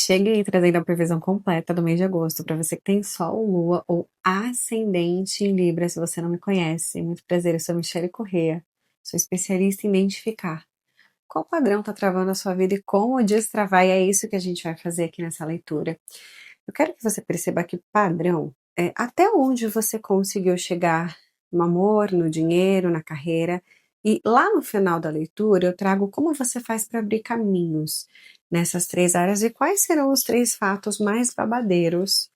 Cheguei trazendo a previsão completa do mês de agosto para você que tem Sol, Lua ou Ascendente em Libra, se você não me conhece. Muito prazer, eu sou Michele Corrêa, sou especialista em identificar qual padrão está travando a sua vida e como destravar, e é isso que a gente vai fazer aqui nessa leitura. Eu quero que você perceba que padrão é até onde você conseguiu chegar no amor, no dinheiro, na carreira, e lá no final da leitura eu trago como você faz para abrir caminhos nessas três áreas e quais serão os três fatos mais babadeiros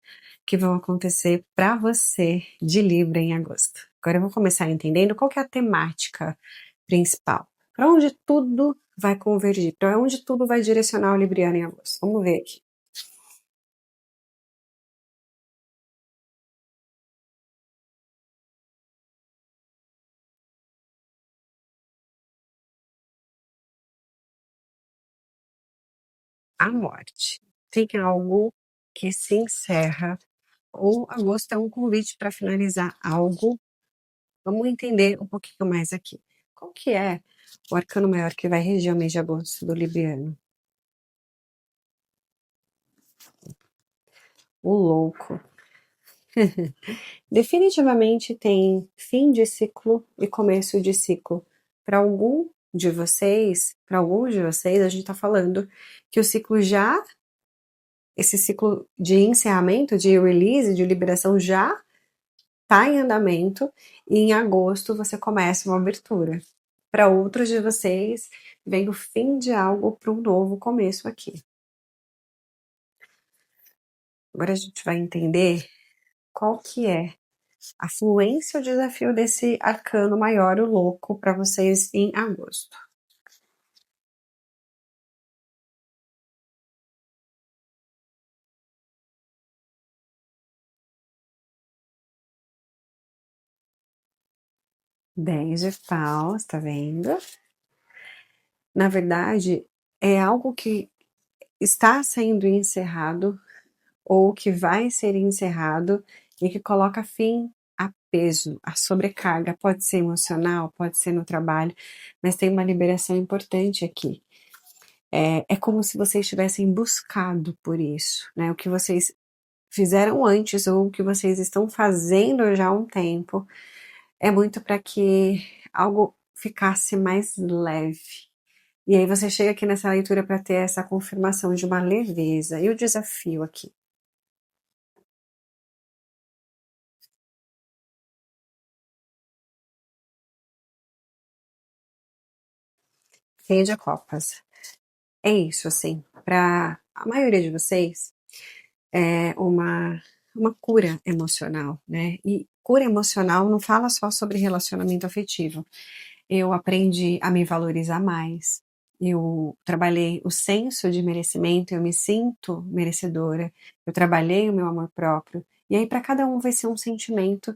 que vão acontecer para você de Libra em agosto. Agora eu vou começar entendendo qual que é a temática principal, para onde tudo vai convergir, para onde tudo vai direcionar o Libriano em agosto. Vamos ver aqui. A morte. Tem algo que se encerra, ou agosto é um convite para finalizar algo. Vamos entender um pouquinho mais aqui. Qual que é o arcano maior que vai reger o mês de agosto do Libriano? O louco. Definitivamente tem fim de ciclo e começo de ciclo. Para alguns de vocês, a gente está falando que o ciclo já, esse ciclo de encerramento, de release, de liberação já está em andamento e em agosto você começa uma abertura. Para outros de vocês, vem o fim de algo para um novo começo aqui. Agora a gente vai entender qual que é a fluência ou desafio desse arcano maior, o louco, para vocês em agosto. Dez de paus, tá vendo? Na verdade, é algo que está sendo encerrado ou que vai ser encerrado e que coloca fim a peso, a sobrecarga. Pode ser emocional, pode ser no trabalho, mas tem uma liberação importante aqui. É como se vocês tivessem buscado por isso, né? O que vocês fizeram antes ou o que vocês estão fazendo já há um tempo é muito para que algo ficasse mais leve. E aí você chega aqui nessa leitura para ter essa confirmação de uma leveza. E o desafio aqui? Rei de copas. É isso, assim, para a maioria de vocês, é uma cura emocional, né? E cura emocional não fala só sobre relacionamento afetivo. Eu aprendi a me valorizar mais. Eu trabalhei o senso de merecimento, eu me sinto merecedora. Eu trabalhei o meu amor próprio. E aí, para cada um, vai ser um sentimento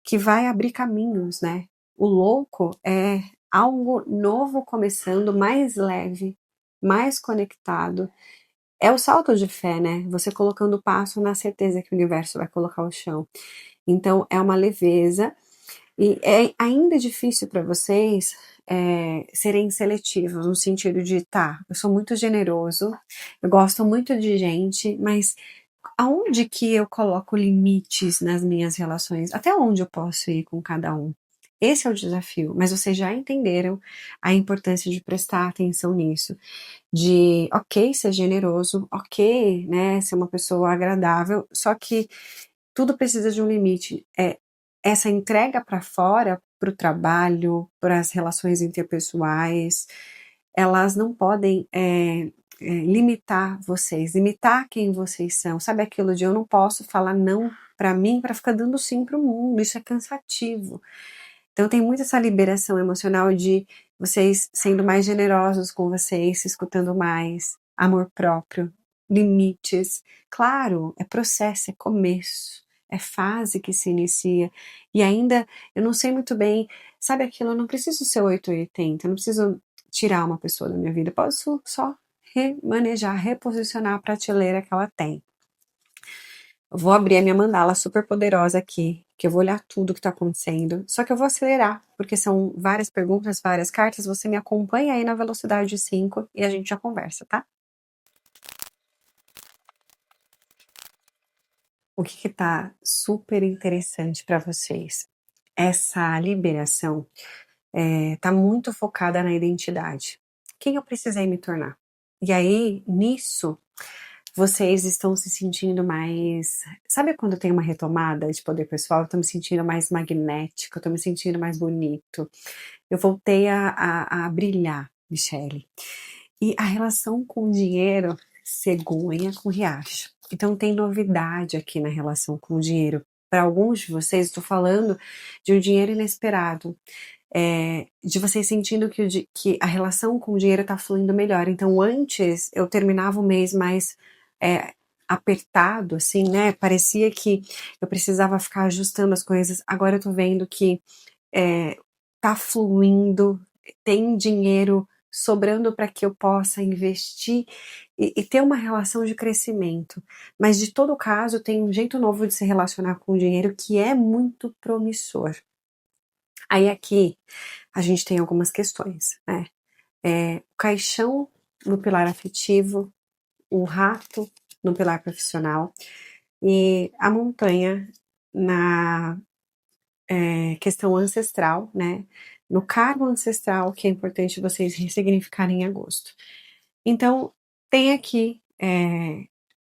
que vai abrir caminhos, né? O louco é algo novo começando, mais leve, mais conectado. É o salto de fé, né? Você colocando o passo na certeza que o universo vai colocar o chão. Então, é uma leveza e é ainda difícil para vocês serem seletivos, no sentido de, tá, eu sou muito generoso, eu gosto muito de gente, mas aonde que eu coloco limites nas minhas relações? Até onde eu posso ir com cada um? Esse é o desafio, mas vocês já entenderam a importância de prestar atenção nisso, de, ok, ser generoso, ok, né, ser uma pessoa agradável, só que tudo precisa de um limite. Essa entrega para fora, para o trabalho, para as relações interpessoais, elas não podem limitar vocês, limitar quem vocês são. Sabe aquilo de eu não posso falar não para mim para ficar dando sim para o mundo, isso é cansativo. Então tem muito essa liberação emocional de vocês sendo mais generosos com vocês, se escutando mais, amor próprio, limites. Claro, é processo, é começo, é fase que se inicia. E ainda, eu não sei muito bem, sabe aquilo, eu não preciso ser 880, eu não preciso tirar uma pessoa da minha vida, eu posso só remanejar, reposicionar a prateleira que ela tem. Eu vou abrir a minha mandala super poderosa aqui, que eu vou olhar tudo que está acontecendo. Só que eu vou acelerar, porque são várias perguntas, várias cartas. Você me acompanha aí na velocidade 5 e a gente já conversa, tá? o que tá super interessante para vocês? Essa liberação tá muito focada na identidade. Quem eu precisei me tornar? E aí, nisso, vocês estão se sentindo mais. Sabe quando tem uma retomada de poder pessoal? Eu tô me sentindo mais magnético, eu tô me sentindo mais bonito. Eu voltei a brilhar, Michele. E a relação com o dinheiro, cegonha com riacho. Então tem novidade aqui na relação com o dinheiro. Para alguns de vocês, estou falando de um dinheiro inesperado. De vocês sentindo que a relação com o dinheiro está fluindo melhor. Então antes eu terminava o mês mais apertado, assim, né? Parecia que eu precisava ficar ajustando as coisas. Agora eu tô vendo que tá fluindo, tem dinheiro sobrando para que eu possa investir e ter uma relação de crescimento. Mas de todo caso, tem um jeito novo de se relacionar com o dinheiro que é muito promissor. Aí aqui a gente tem algumas questões, né? O caixão no pilar afetivo, o rato no pilar profissional e a montanha na questão ancestral, né? No karma ancestral, que é importante vocês ressignificarem em agosto. Então, tem aqui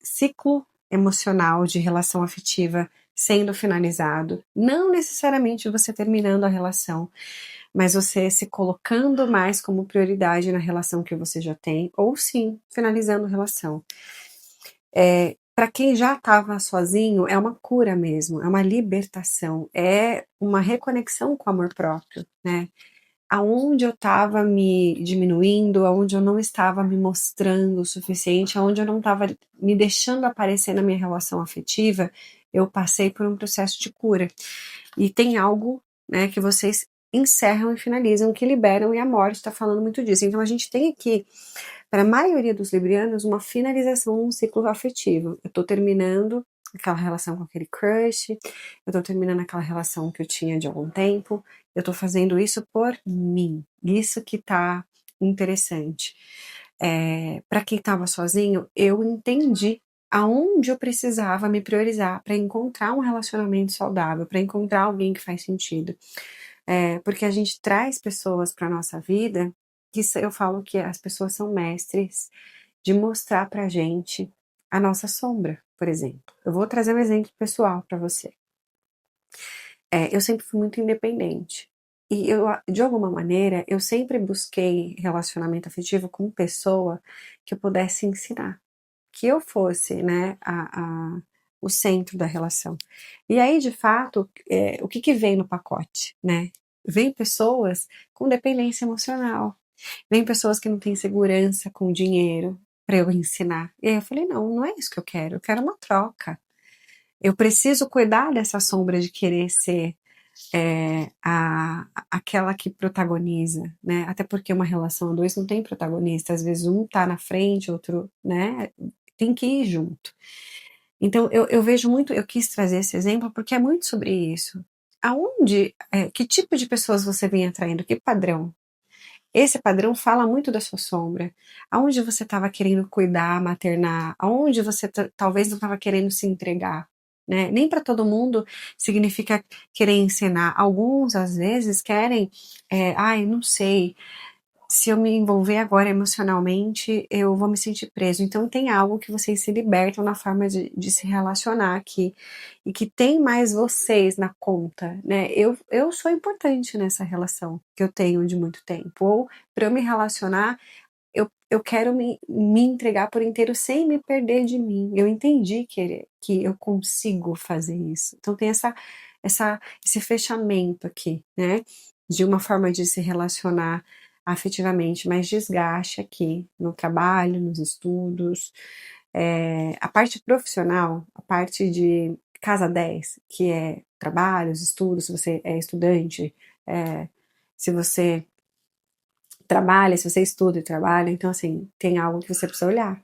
ciclo emocional de relação afetiva sendo finalizado. Não necessariamente você terminando a relação, mas você se colocando mais como prioridade na relação que você já tem, ou sim, finalizando a relação. Para quem já estava sozinho, é uma cura mesmo, é uma libertação, é uma reconexão com o amor próprio, né? Aonde eu estava me diminuindo, aonde eu não estava me mostrando o suficiente, aonde eu não estava me deixando aparecer na minha relação afetiva, eu passei por um processo de cura. E tem algo, né, que vocês encerram e finalizam, que liberam, e a morte está falando muito disso. Então a gente tem aqui, para a maioria dos librianos, uma finalização de um ciclo afetivo. Eu estou terminando aquela relação com aquele crush, eu estou terminando aquela relação que eu tinha de algum tempo, eu estou fazendo isso por mim. Isso que tá interessante. Para quem estava sozinho, eu entendi aonde eu precisava me priorizar para encontrar um relacionamento saudável, para encontrar alguém que faz sentido. Porque a gente traz pessoas para nossa vida que eu falo que as pessoas são mestres de mostrar pra gente a nossa sombra, por exemplo. Eu vou trazer um exemplo pessoal para você. Eu sempre fui muito independente. E eu, de alguma maneira, eu sempre busquei relacionamento afetivo com pessoa que eu pudesse ensinar. Que eu fosse, né, o centro da relação. E aí, de fato, o que vem no pacote, né? Vem pessoas com dependência emocional. Vem pessoas que não têm segurança com o dinheiro para eu ensinar. E aí eu falei, não, não é isso que eu quero uma troca. Eu preciso cuidar dessa sombra de querer ser aquela que protagoniza, né? Até porque uma relação a dois não tem protagonista, às vezes um tá na frente, outro, né? Tem que ir junto. Então eu vejo muito, eu quis trazer esse exemplo porque é muito sobre isso. Que tipo de pessoas você vem atraindo? Que padrão? Esse padrão fala muito da sua sombra. Aonde você estava querendo cuidar, maternar, aonde você talvez não estava querendo se entregar, né? Nem para todo mundo significa querer ensinar. Alguns, às vezes, querem, não sei, se eu me envolver agora emocionalmente, eu vou me sentir preso. Então tem algo que vocês se libertam na forma de se relacionar aqui e que tem mais vocês na conta, né? Eu sou importante nessa relação que eu tenho de muito tempo. Ou para eu me relacionar, eu quero me entregar por inteiro sem me perder de mim. Eu entendi que eu consigo fazer isso. Então tem esse fechamento aqui, né? De uma forma de se relacionar afetivamente, mas desgaste aqui no trabalho, nos estudos. A parte profissional, a parte de casa 10, que é trabalho, os estudos, se você é estudante, se você trabalha, se você estuda e trabalha, então assim, tem algo que você precisa olhar.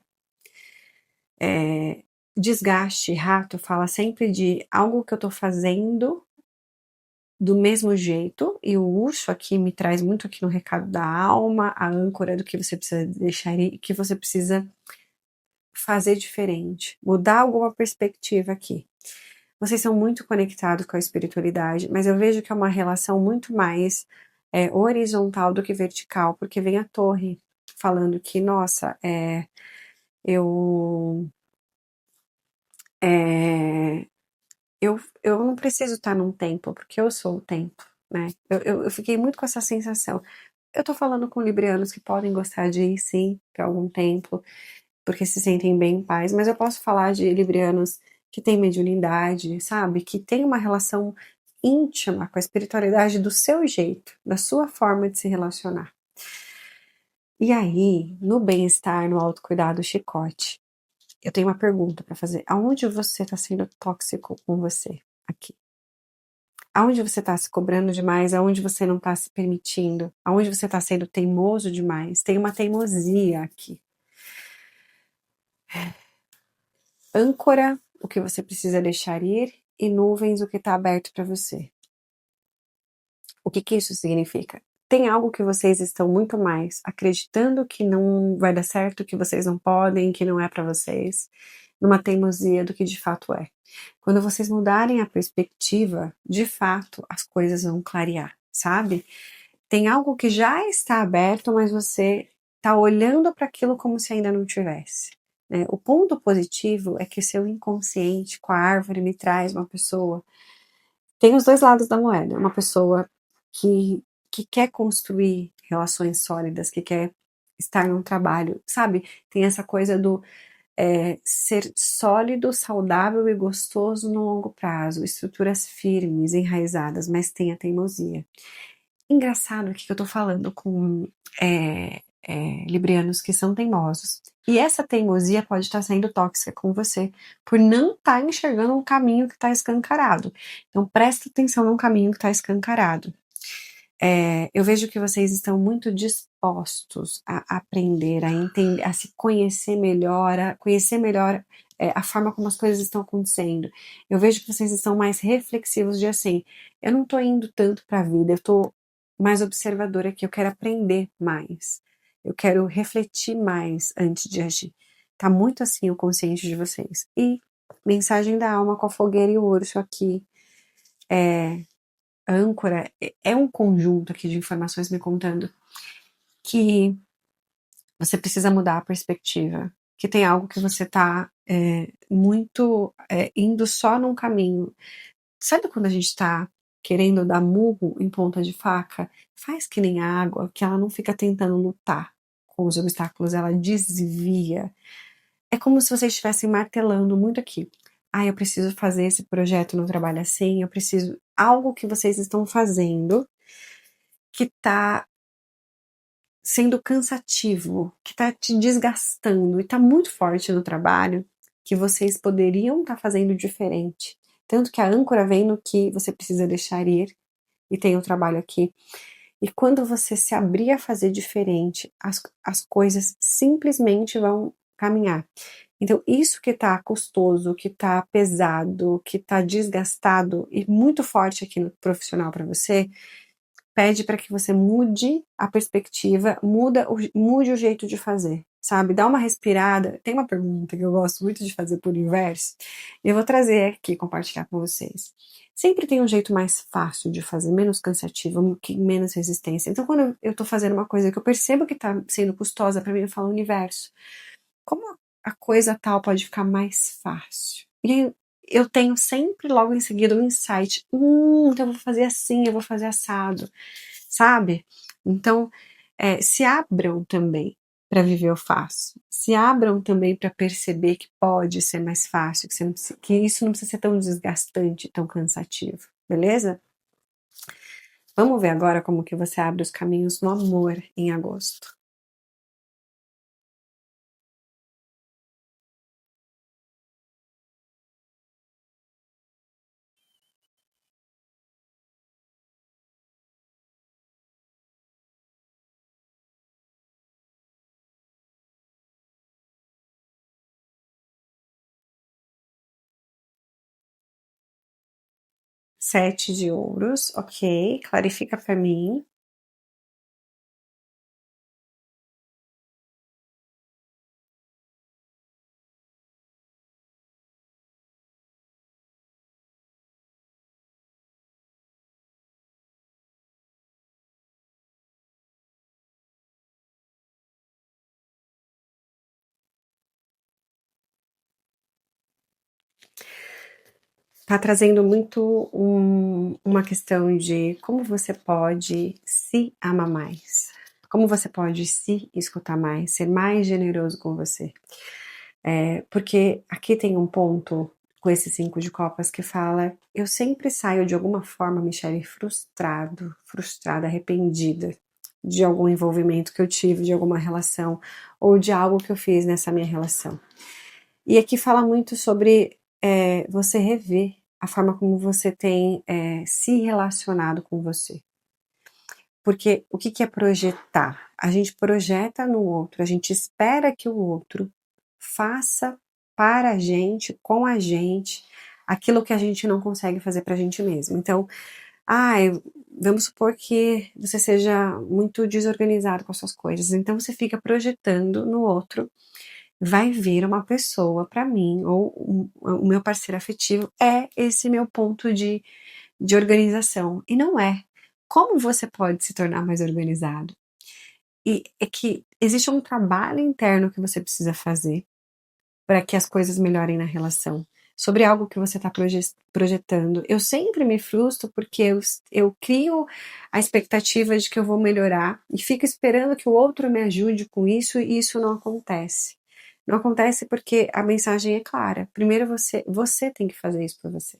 Desgaste, rato, fala sempre de algo que eu tô fazendo do mesmo jeito, e o urso aqui me traz muito aqui no recado da alma, a âncora do que você precisa deixar e que você precisa fazer diferente, mudar alguma perspectiva aqui. vocês são muito conectados com a espiritualidade, mas eu vejo que é uma relação muito mais horizontal do que vertical, porque vem a torre falando que, nossa, eu, é, eu não preciso estar num templo, porque eu sou o templo, né? Eu fiquei muito com essa sensação. Eu tô falando com librianos que podem gostar de ir, sim, para algum templo, porque se sentem bem em paz, mas eu posso falar de librianos que têm mediunidade, sabe? Que têm uma relação íntima com a espiritualidade do seu jeito, da sua forma de se relacionar. E aí, no bem-estar, no autocuidado, chicote, eu tenho uma pergunta para fazer. Aonde você está sendo tóxico com você aqui? Aonde você está se cobrando demais? Aonde você não está se permitindo? Aonde você está sendo teimoso demais? Tem uma teimosia aqui. Âncora, o que você precisa deixar ir, e nuvens, o que está aberto para você. O que que isso significa? Tem algo que vocês estão muito mais acreditando que não vai dar certo, que vocês não podem, que não é para vocês, numa teimosia do que de fato é. Quando vocês mudarem a perspectiva, de fato, as coisas vão clarear, sabe? Tem algo que já está aberto, mas você está olhando para aquilo como se ainda não tivesse. Né? O ponto positivo é que seu inconsciente com a árvore me traz uma pessoa. Tem os dois lados da moeda. Uma pessoa que quer construir relações sólidas, que quer estar num trabalho, sabe? Tem essa coisa do ser sólido, saudável e gostoso no longo prazo, estruturas firmes, enraizadas, mas tem a teimosia. Engraçado aqui que eu tô falando com librianos que são teimosos. E essa teimosia pode estar sendo tóxica com você por não estar enxergando um caminho que está escancarado. Então presta atenção no caminho que está escancarado. Eu vejo que vocês estão muito dispostos a aprender, a entender, a se conhecer melhor, a conhecer melhor a forma como as coisas estão acontecendo. Eu vejo que vocês estão mais reflexivos de assim, eu não estou indo tanto para a vida, eu estou mais observadora aqui, eu quero aprender mais, eu quero refletir mais antes de agir. Tá muito assim o consciente de vocês. E mensagem da alma com a fogueira e o urso aqui. Âncora é um conjunto aqui de informações me contando que você precisa mudar a perspectiva, que tem algo que você tá muito indo só num caminho. Sabe quando a gente tá querendo dar murro em ponta de faca? Faz que nem a água, que ela não fica tentando lutar com os obstáculos, ela desvia. É como se vocês estivessem martelando muito aqui. Ah, eu preciso fazer esse projeto no trabalho assim, eu preciso. Algo que vocês estão fazendo que tá sendo cansativo, que tá te desgastando e tá muito forte no trabalho, que vocês poderiam estar fazendo diferente. Tanto que a âncora vem no que você precisa deixar ir, e tem o trabalho aqui. E quando você se abrir a fazer diferente, as coisas simplesmente vão caminhar. Então, isso que tá custoso, que tá pesado, que tá desgastado e muito forte aqui no profissional para você, pede para que você mude a perspectiva, mude o jeito de fazer, sabe? Dá uma respirada. Tem uma pergunta que eu gosto muito de fazer por inverso, e eu vou trazer aqui, compartilhar com vocês. Sempre tem um jeito mais fácil de fazer, menos cansativo, menos resistência. Então, quando eu tô fazendo uma coisa que eu percebo que tá sendo custosa para mim, eu falo universo, como a coisa tal pode ficar mais fácil? E aí, eu tenho sempre logo em seguida um insight. Então eu vou fazer assim, eu vou fazer assado, sabe? Então, se abram também para viver o fácil. Se abram também para perceber que pode ser mais fácil, que isso não precisa ser tão desgastante, tão cansativo, beleza? Vamos ver agora como que você abre os caminhos no amor em agosto. Sete de ouros, ok. Clarifica para mim. tá trazendo muito uma questão de como você pode se amar mais, como você pode se escutar mais, ser mais generoso com você. Porque aqui tem um ponto com esse 5 de copas que fala: eu sempre saio de alguma forma, Michele, frustrada, arrependida de algum envolvimento que eu tive, de alguma relação, ou de algo que eu fiz nessa minha relação. E aqui fala muito sobre você rever a forma como você tem se relacionado com você. Porque o que é projetar? A gente projeta no outro, a gente espera que o outro faça para a gente, com a gente, aquilo que a gente não consegue fazer para a gente mesmo. Então, vamos supor que você seja muito desorganizado com as suas coisas, então você fica projetando no outro, vai vir uma pessoa para mim, ou o meu parceiro afetivo é esse meu ponto de organização, e não é. Como você pode se tornar mais organizado? E é que existe um trabalho interno que você precisa fazer para que as coisas melhorem na relação, sobre algo que você está projetando. Eu sempre me frustro porque eu crio a expectativa de que eu vou melhorar e fico esperando que o outro me ajude com isso e isso não acontece. Não acontece porque a mensagem é clara. Primeiro você tem que fazer isso por você.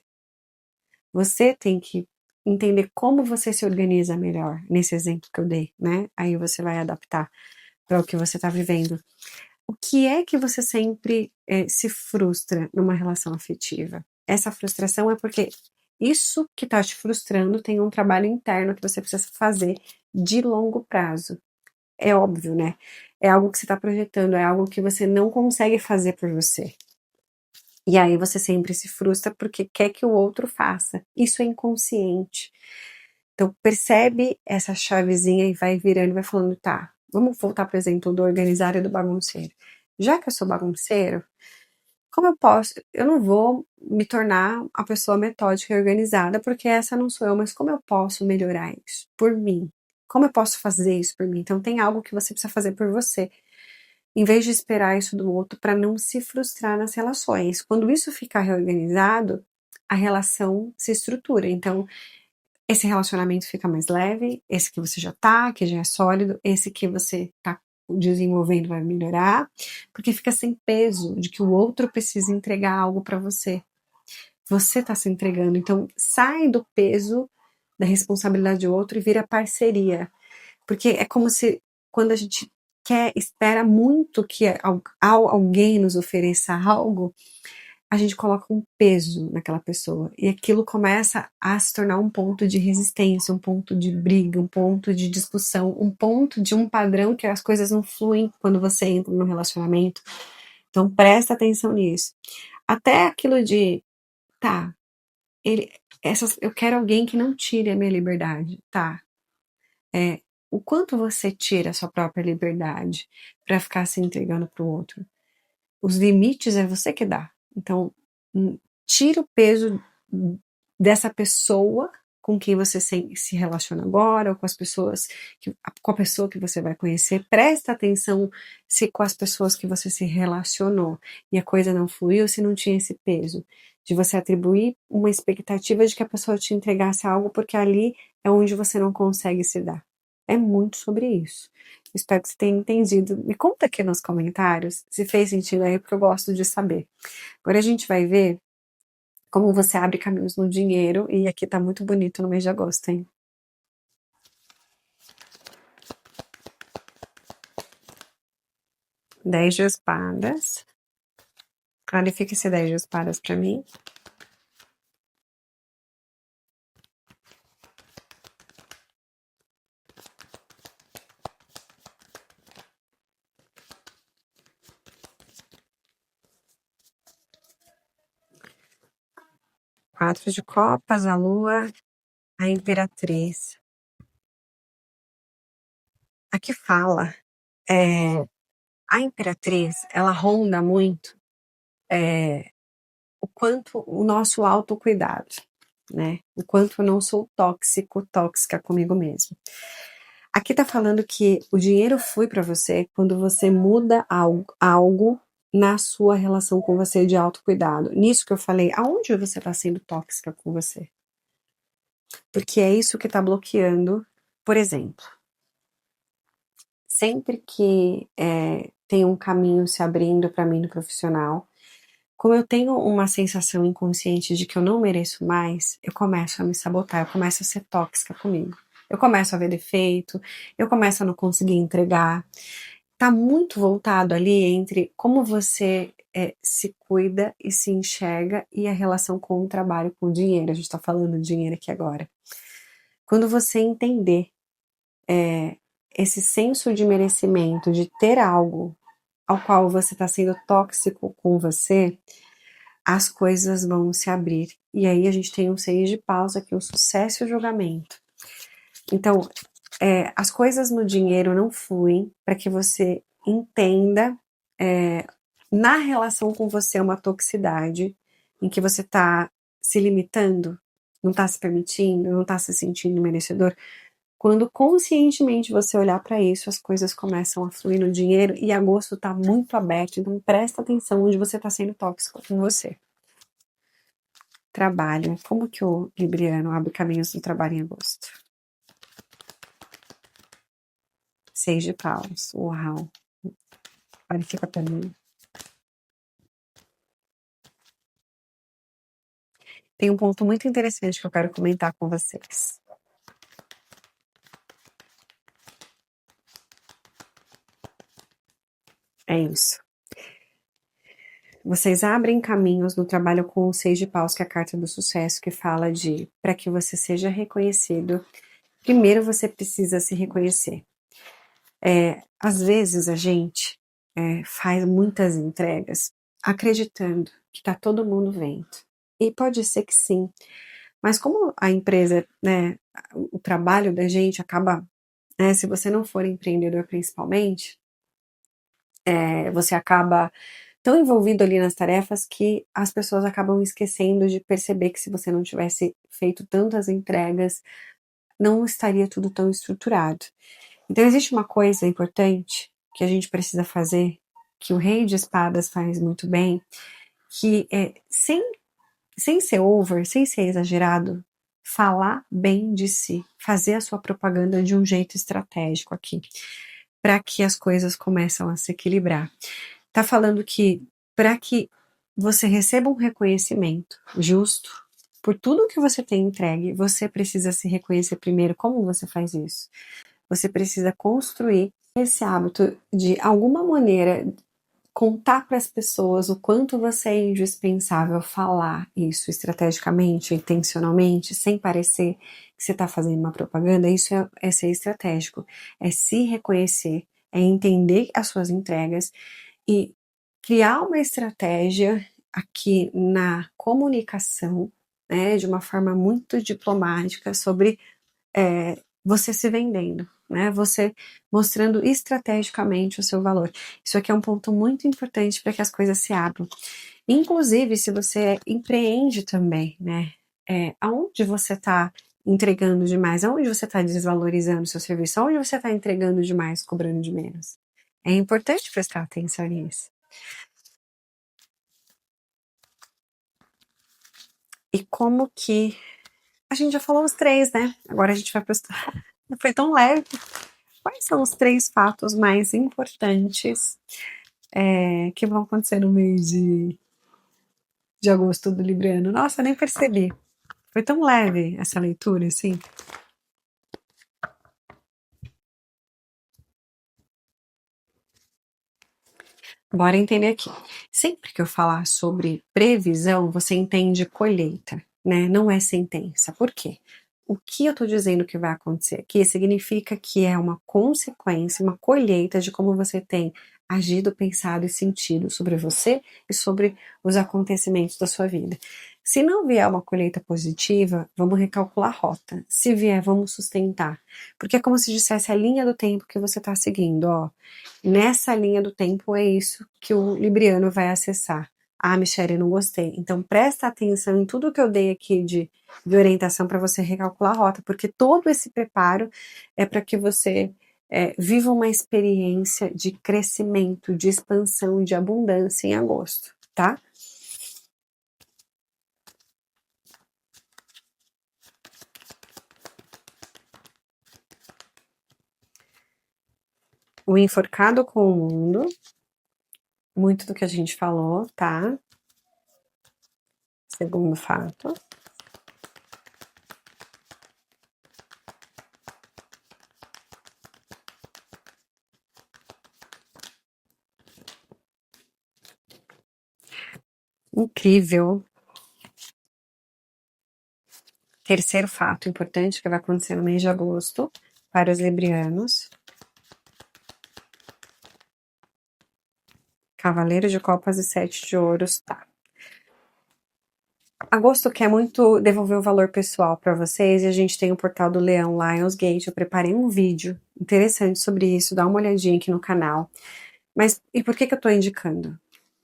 Você tem que entender como você se organiza melhor, nesse exemplo que eu dei, né? Aí você vai adaptar para o que você está vivendo. O que é que você sempre se frustra numa relação afetiva? Essa frustração é porque isso que está te frustrando tem um trabalho interno que você precisa fazer de longo prazo. É óbvio, né? É algo que você está projetando, é algo que você não consegue fazer por você. E aí você sempre se frustra porque quer que o outro faça. Isso é inconsciente. Então percebe essa chavezinha e vai virando e vai falando, tá, vamos voltar para o exemplo do organizar e do bagunceiro. Já que eu sou bagunceiro, como eu posso? Eu não vou me tornar a pessoa metódica e organizada, porque essa não sou eu, mas como eu posso melhorar isso por mim? Como eu posso fazer isso por mim? Então tem algo que você precisa fazer por você, em vez de esperar isso do outro para não se frustrar nas relações. Quando isso ficar reorganizado, a relação se estrutura. Então, esse relacionamento fica mais leve, esse que você já tá, que já é sólido, esse que você tá desenvolvendo vai melhorar, porque fica sem peso de que o outro precisa entregar algo para você. Você tá se entregando, então sai do peso da responsabilidade do outro e vira parceria. Porque é como se quando a gente espera muito que alguém nos ofereça algo, a gente coloca um peso naquela pessoa e aquilo começa a se tornar um ponto de resistência, um ponto de briga, um ponto de discussão, um ponto de um padrão que as coisas não fluem quando você entra no relacionamento. Então presta atenção nisso. Até aquilo de, tá, eu quero alguém que não tire a minha liberdade, tá? O quanto você tira a sua própria liberdade para ficar se entregando para o outro? Os limites é você que dá. Então, tira o peso dessa pessoa com quem você se relaciona agora, ou com as pessoas, com a pessoa que você vai conhecer. Presta atenção se com as pessoas que você se relacionou e a coisa não fluiu, se não tinha esse peso. De você atribuir uma expectativa de que a pessoa te entregasse algo, porque ali é onde você não consegue se dar. É muito sobre isso. Espero que você tenha entendido. Me conta aqui nos comentários se fez sentido aí, porque eu gosto de saber. Agora a gente vai ver como você abre caminhos no dinheiro, e aqui tá muito bonito no mês de agosto, hein? 10 de espadas. Clarifica esse 10 de espadas pra mim. Quatro de copas, a lua, a imperatriz. Aqui fala, a imperatriz, ela ronda muito o quanto o nosso autocuidado, né? O quanto eu não sou tóxica comigo mesmo. Aqui tá falando que o dinheiro flui para você quando você muda algo na sua relação com você de autocuidado. Nisso que eu falei, aonde você está sendo tóxica com você? Porque é isso que está bloqueando. Por exemplo, sempre que tem um caminho se abrindo para mim no profissional, como eu tenho uma sensação inconsciente de que eu não mereço mais, eu começo a me sabotar, eu começo a ser tóxica comigo. Eu começo a ver defeito, eu começo a não conseguir entregar. Tá muito voltado ali entre como você se cuida e se enxerga e a relação com o trabalho, com o dinheiro. A gente tá falando de dinheiro aqui agora. Quando você entender esse senso de merecimento, de ter algo ao qual você está sendo tóxico com você, as coisas vão se abrir. E aí a gente tem um 6 de paus aqui, o sucesso e o julgamento. Então, as coisas no dinheiro não fluem para que você entenda na relação com você uma toxicidade em que você está se limitando, não está se permitindo, não está se sentindo merecedor. Quando conscientemente você olhar para isso, as coisas começam a fluir no dinheiro e agosto está muito aberto, então presta atenção onde você está sendo tóxico com você. Trabalho. Como que o Libriano abre caminhos no trabalho em agosto? 6 de paus. Uau. Clarifica pra mim. Tem um ponto muito interessante que eu quero comentar com vocês. É isso. Vocês abrem caminhos no trabalho com o 6 de paus, que é a carta do sucesso, que fala de para que você seja reconhecido, primeiro você precisa se reconhecer. Às vezes a gente faz muitas entregas acreditando que tá todo mundo vendo. E pode ser que sim, mas como a empresa, né, o trabalho da gente acaba, se você não for empreendedor principalmente, você acaba tão envolvido ali nas tarefas que as pessoas acabam esquecendo de perceber que se você não tivesse feito tantas entregas, não estaria tudo tão estruturado. Então existe uma coisa importante que a gente precisa fazer, que o Rei de Espadas faz muito bem, que é sem ser over, sem ser exagerado, falar bem de si, fazer a sua propaganda de um jeito estratégico aqui, para que as coisas começam a se equilibrar. Tá falando que para que você receba um reconhecimento justo por tudo que você tem entregue, você precisa se reconhecer primeiro. Como você faz isso? Você precisa construir esse hábito de alguma maneira contar para as pessoas o quanto você é indispensável, falar isso estrategicamente, intencionalmente, sem parecer que você está fazendo uma propaganda. Isso é ser estratégico, é se reconhecer, é entender as suas entregas e criar uma estratégia aqui na comunicação, né, de uma forma muito diplomática sobre você se vendendo, né? Você mostrando estrategicamente o seu valor. Isso aqui é um ponto muito importante para que as coisas se abram. Inclusive, se você empreende também, né? Aonde você está entregando demais? Aonde você está desvalorizando o seu serviço? Aonde você está entregando demais, cobrando de menos? É importante prestar atenção nisso. E como que... A gente já falou os 3, né? Agora a gente vai prestar... Foi tão leve. Quais são os 3 fatos mais importantes que vão acontecer no mês de agosto do Libriano? Nossa, nem percebi. Foi tão leve essa leitura, assim. Bora entender aqui. Sempre que eu falar sobre previsão, você entende colheita, né? Não é sentença. Por quê? O que eu tô dizendo que vai acontecer aqui significa que é uma consequência, uma colheita de como você tem agido, pensado e sentido sobre você e sobre os acontecimentos da sua vida. Se não vier uma colheita positiva, vamos recalcular a rota. Se vier, vamos sustentar. Porque é como se dissesse a linha do tempo que você está seguindo, ó. Nessa linha do tempo é isso que o Libriano vai acessar. Ah, Michelle, não gostei. Então presta atenção em tudo que eu dei aqui de orientação para você recalcular a rota, porque todo esse preparo é para que você viva uma experiência de crescimento, de expansão, de abundância em agosto, tá? O enforcado com o mundo, muito do que a gente falou, tá? Segundo fato. Incrível. Terceiro fato importante que vai acontecer no mês de agosto para os librianos. Cavaleiro de Copas e 7 de Ouros, tá. Agosto quer muito devolver o valor pessoal para vocês e a gente tem o portal do Leão Lionsgate. Eu preparei um vídeo interessante sobre isso, dá uma olhadinha aqui no canal. Mas e por que eu tô indicando?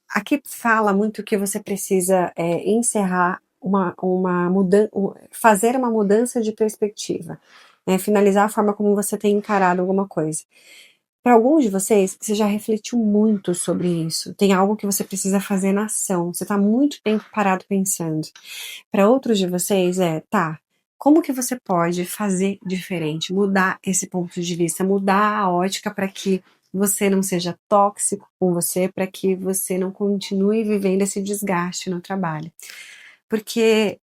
Aqui fala muito que você precisa encerrar fazer uma mudança de perspectiva, né? Finalizar a forma como você tem encarado alguma coisa. Para alguns de vocês, você já refletiu muito sobre isso. Tem algo que você precisa fazer na ação. Você está muito tempo parado pensando. Para outros de vocês como que você pode fazer diferente, mudar esse ponto de vista, mudar a ótica para que você não seja tóxico com você, para que você não continue vivendo esse desgaste no trabalho. Porque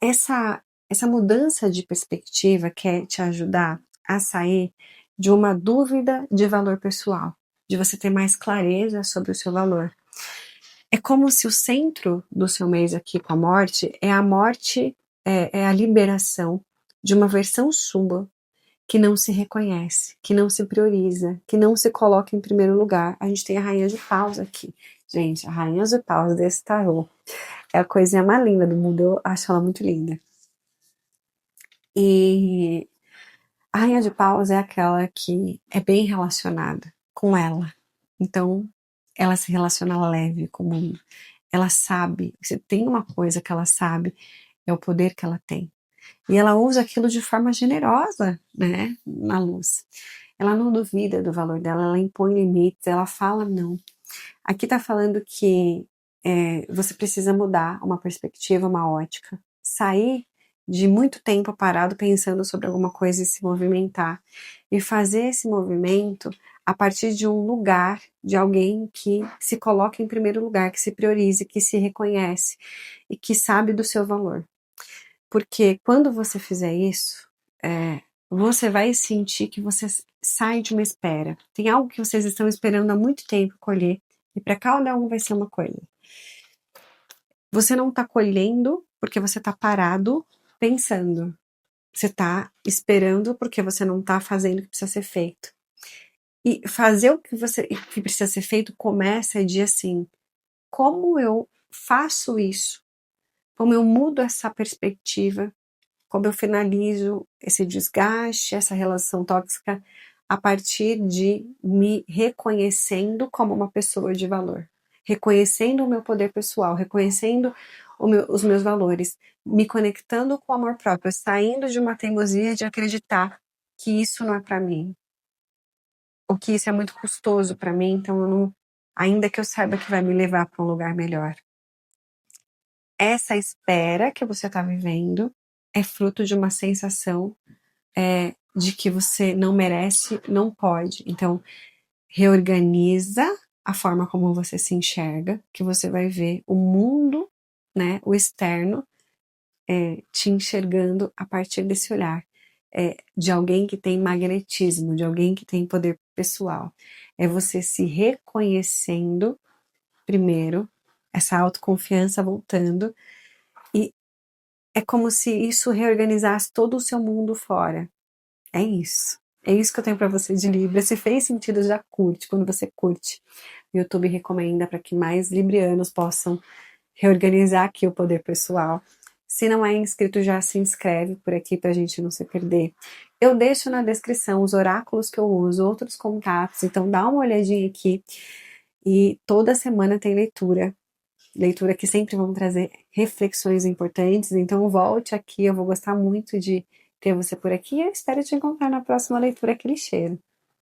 essa mudança de perspectiva quer te ajudar a sair de uma dúvida de valor pessoal, de você ter mais clareza sobre o seu valor. É como se o centro do seu mês aqui com a morte, é a liberação de uma versão sua que não se reconhece, que não se prioriza, que não se coloca em primeiro lugar. A gente tem a Rainha de Paus aqui. Gente, a Rainha de Paus desse tarô é a coisinha mais linda do mundo, eu acho ela muito linda. E a Rainha de Paus é aquela que é bem relacionada com ela. Então, ela se relaciona leve com o mundo. Ela sabe, se tem uma coisa que ela sabe, é o poder que ela tem. E ela usa aquilo de forma generosa, né, na luz. Ela não duvida do valor dela, ela impõe limites, ela fala não. Aqui tá falando que você precisa mudar uma perspectiva, uma ótica, sair de muito tempo parado pensando sobre alguma coisa e se movimentar. E fazer esse movimento a partir de um lugar, de alguém que se coloca em primeiro lugar, que se priorize, que se reconhece e que sabe do seu valor. Porque quando você fizer isso, você vai sentir que você sai de uma espera. Tem algo que vocês estão esperando há muito tempo colher, e para cada um vai ser uma coisa. Você não está colhendo porque você está parado pensando. Você está esperando porque você não está fazendo o que precisa ser feito. E fazer o que precisa ser feito começa de assim, como eu faço isso? Como eu mudo essa perspectiva? Como eu finalizo esse desgaste, essa relação tóxica, a partir de me reconhecendo como uma pessoa de valor, reconhecendo o meu poder pessoal, reconhecendo os meus valores, me conectando com o amor próprio, saindo de uma teimosia de acreditar que isso não é para mim, ou que isso é muito custoso para mim, então eu não, ainda que eu saiba que vai me levar para um lugar melhor. Essa espera que você está vivendo é fruto de uma sensação de que você não merece, não pode. Então, reorganiza a forma como você se enxerga, que você vai ver o mundo, né, o externo, te enxergando a partir desse olhar. De alguém que tem magnetismo, de alguém que tem poder pessoal. É você se reconhecendo primeiro, essa autoconfiança voltando, e é como se isso reorganizasse todo o seu mundo fora. É isso. É isso que eu tenho para você de Libra. Se fez sentido, já curte. Quando você curte, o YouTube recomenda para que mais librianos possam reorganizar aqui o poder pessoal. Se não é inscrito, já se inscreve por aqui para a gente não se perder. Eu deixo na descrição os oráculos que eu uso, outros contatos, então dá uma olhadinha aqui. E toda semana tem leitura que sempre vão trazer reflexões importantes, então volte aqui, eu vou gostar muito de ter você por aqui e eu espero te encontrar na próxima leitura Aquele Cheiro.